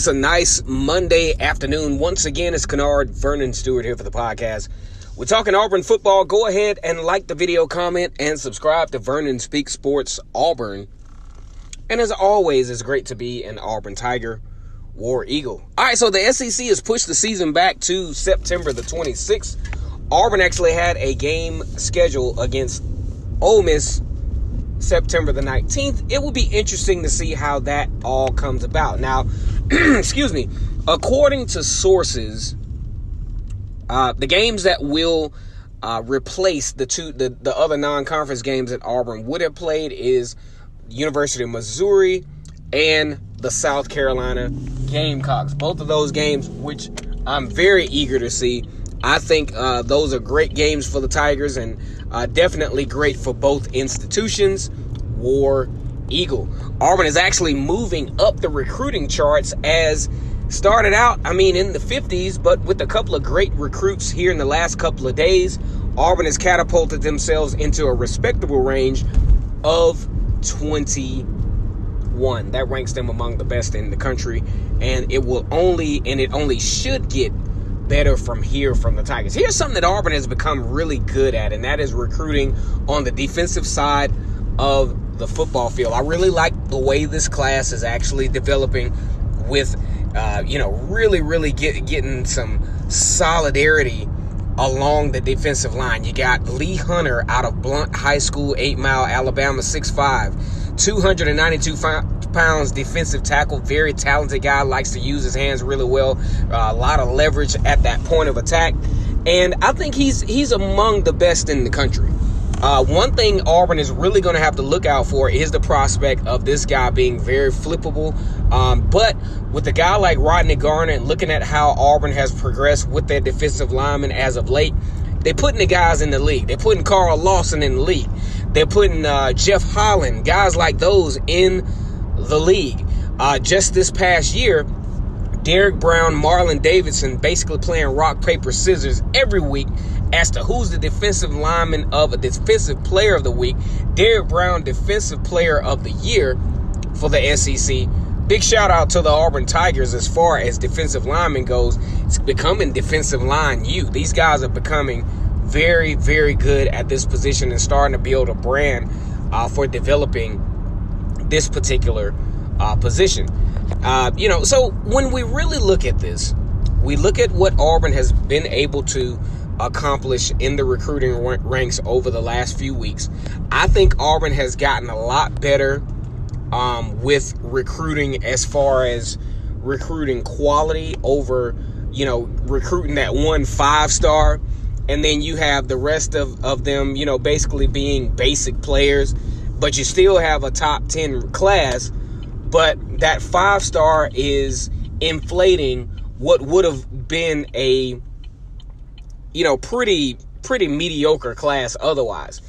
It's a nice Monday afternoon. Once again, it's Kennard Vernon Stewart here for the podcast. We're talking Auburn football. Go ahead and like the video, comment, and subscribe to Vernon Speaks Sports Auburn. And as always, it's great to be an Auburn Tiger, War Eagle. All right, so the SEC has pushed the season back to September the 26th. Auburn actually had a game scheduled against Ole Miss September the 19th. It will be interesting to see how that all comes about. Now, excuse me, according to sources, the games that will replace the other non-conference games that Auburn would have played is University of Missouri and the South Carolina Gamecocks. Both of those games, which I'm very eager to see. I think those are great games for the Tigers and definitely great for both institutions. War Eagle. Auburn is actually moving up the recruiting charts, as started out, in the 50s, but with a couple of great recruits here in the last couple of days, Auburn has catapulted themselves into a respectable range of 21. That ranks them among the best in the country, and it only should get better from here from the Tigers. Here's something that Auburn has become really good at, and that is recruiting on the defensive side of the football field. I really like the way this class is actually developing with, really getting some solidarity along the defensive line. You got Lee Hunter out of Blount High School, 8 Mile, Alabama, 6'5", 292 pounds, defensive tackle, very talented guy, likes to use his hands really well, a lot of leverage at that point of attack, and I think he's among the best in the country. One thing Auburn is really going to have to look out for is the prospect of this guy being very flippable. But with a guy like Rodney Garner and looking at how Auburn has progressed with their defensive linemen as of late, they're putting the guys in the league. They're putting Carl Lawson in the league. They're putting Jeff Holland, guys like those in the league. Just this past year, Derek Brown, Marlon Davidson basically playing rock, paper, scissors every week as to who's the defensive defensive player of the week. Derek Brown, defensive player of the year for the SEC. Big shout out to the Auburn Tigers as far as defensive lineman goes. It's becoming defensive line U. These guys are becoming very, very good at this position and starting to build a brand for developing this particular position. So when we really look at this, we look at what Auburn has been able to accomplish in the recruiting ranks over the last few weeks. I think Auburn has gotten a lot better with recruiting, as far as recruiting quality over, recruiting that 1 5-star. And then you have the rest of them, basically being basic players, but you still have a top 10 class. But that 5-star is inflating what would have been a, pretty mediocre class otherwise.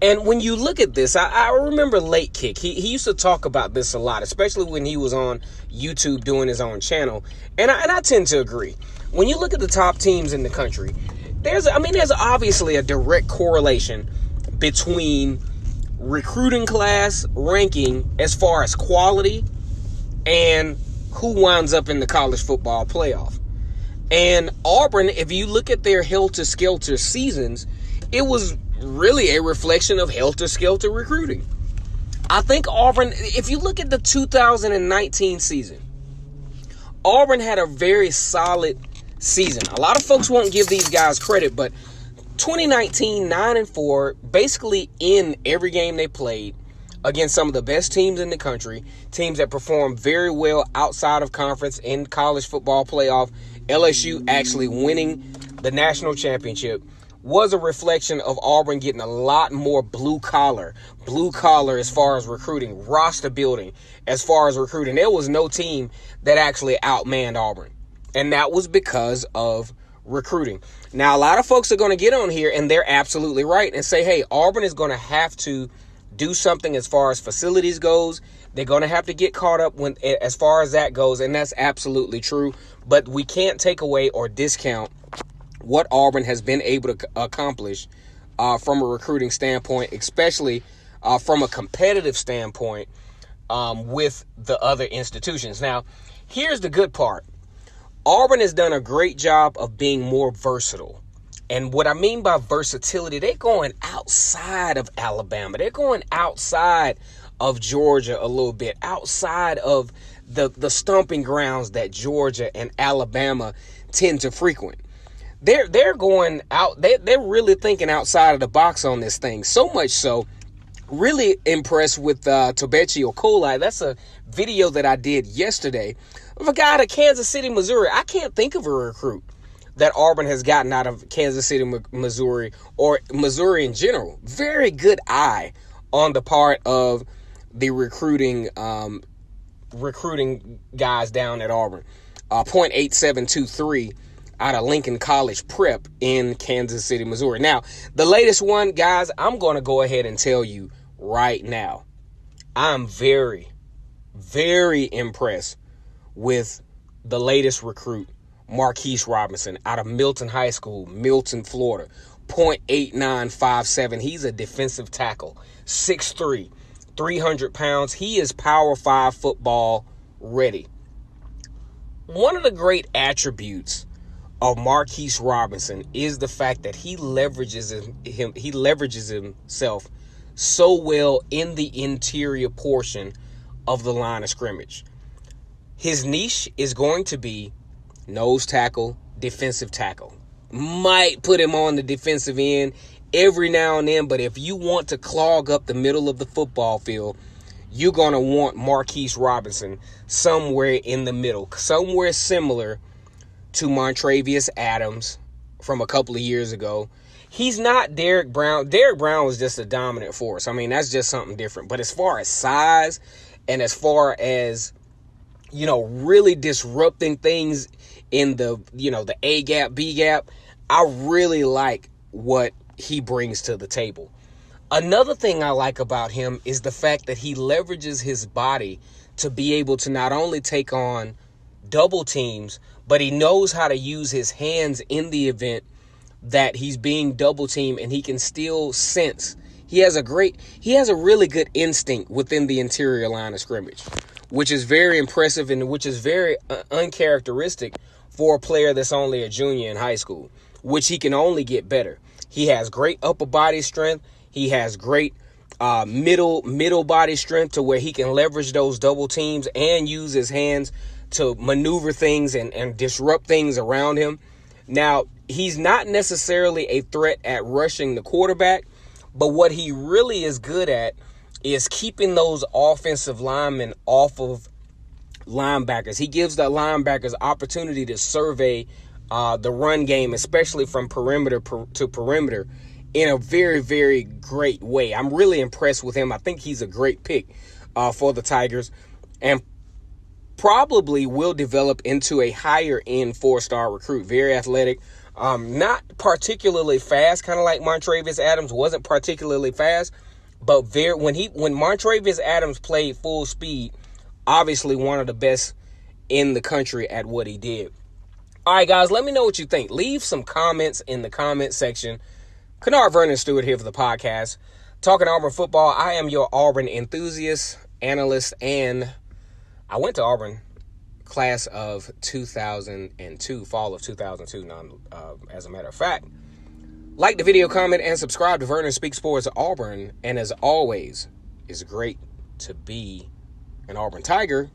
And when you look at this, I remember Late Kick. He used to talk about this a lot, especially when he was on YouTube doing his own channel. And I tend to agree. When you look at the top teams in the country, there's obviously a direct correlation between recruiting class ranking as far as quality and who winds up in the college football playoff. And Auburn, if you look at their helter-skelter seasons, it was really a reflection of helter-skelter recruiting. I think Auburn, if you look at the 2019 season, Auburn had a very solid season. A lot of folks won't give these guys credit, but 2019, 9-4, basically in every game they played against some of the best teams in the country, teams that performed very well outside of conference in college football playoff. LSU actually winning the national championship was a reflection of Auburn getting a lot more blue collar as far as recruiting, roster building as far as recruiting. There was no team that actually outmanned Auburn, and that was because of recruiting. Now, a lot of folks are going to get on here, and they're absolutely right, and say, hey, Auburn is going to have to do something as far as facilities goes. They're going to have to get caught up as far as that goes, and that's absolutely true. But we can't take away or discount what Auburn has been able to accomplish from a recruiting standpoint, especially from a competitive standpoint with the other institutions. Now, Here's the good part. Auburn has done a great job of being more versatile. And what I mean by versatility, they're going outside of Alabama. They're going outside of Georgia a little bit, outside of the stomping grounds that Georgia and Alabama tend to frequent. They're going out. They're really thinking outside of the box on this thing. So much so, really impressed with Tobechio Coli. That's a video that I did yesterday of a guy out of Kansas City, Missouri. I can't think of a recruit that Auburn has gotten out of Kansas City, Missouri, or Missouri in general. Very good eye on the part of the recruiting guys down at Auburn. .8723 out of Lincoln College Prep in Kansas City, Missouri. Now, the latest one, guys, I'm going to go ahead and tell you right now. I'm very, very impressed with the latest recruit, Marquis Robinson, out of Milton High School, Milton, Florida. .8957. He's a defensive tackle. 6'3", 300 pounds. He is Power 5 football ready. One of the great attributes of Marquis Robinson is the fact that he leverages himself so well in the interior portion of the line of scrimmage. His niche is going to be nose tackle, defensive tackle. Might put him on the defensive end every now and then, but if you want to clog up the middle of the football field, you're going to want Marquis Robinson somewhere in the middle, somewhere similar to Montravius Adams from a couple of years ago. He's not Derek Brown. Derek Brown was just a dominant force. I mean, that's just something different. But as far as size and as far as, really disrupting things in the A gap, B gap, I really like what he brings to the table. Another thing I like about him is the fact that he leverages his body to be able to not only take on double teams, but he knows how to use his hands in the event that he's being double teamed, and he can still sense. He has a really good instinct within the interior line of scrimmage, which is very impressive and which is very uncharacteristic for a player that's only a junior in high school, which he can only get better. He has great upper body strength. He has great middle body strength to where he can leverage those double teams and use his hands to maneuver things and disrupt things around him. Now, he's not necessarily a threat at rushing the quarterback, but what he really is good at is keeping those offensive linemen off of linebackers. He gives the linebackers opportunity to survey the run game, especially from perimeter to perimeter, in a very, very great way. I'm really impressed with him. I think he's a great pick for the Tigers, and probably will develop into a higher end 4-star recruit. Very athletic, not particularly fast, kind of like Montravius Adams wasn't particularly fast, but when Montravius Adams played full speed, obviously one of the best in the country at what he did. All right, guys, let me know what you think. Leave some comments in the comment section. Kennard Vernon Stewart here for the podcast, Talking Auburn Football. I am your Auburn enthusiast, analyst, and I went to Auburn class of 2002, fall of 2002, as a matter of fact. Like the video, comment, and subscribe to Vernon Speaks Sports Auburn. And as always, it's great to be an Auburn Tiger,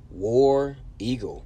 War Eagle.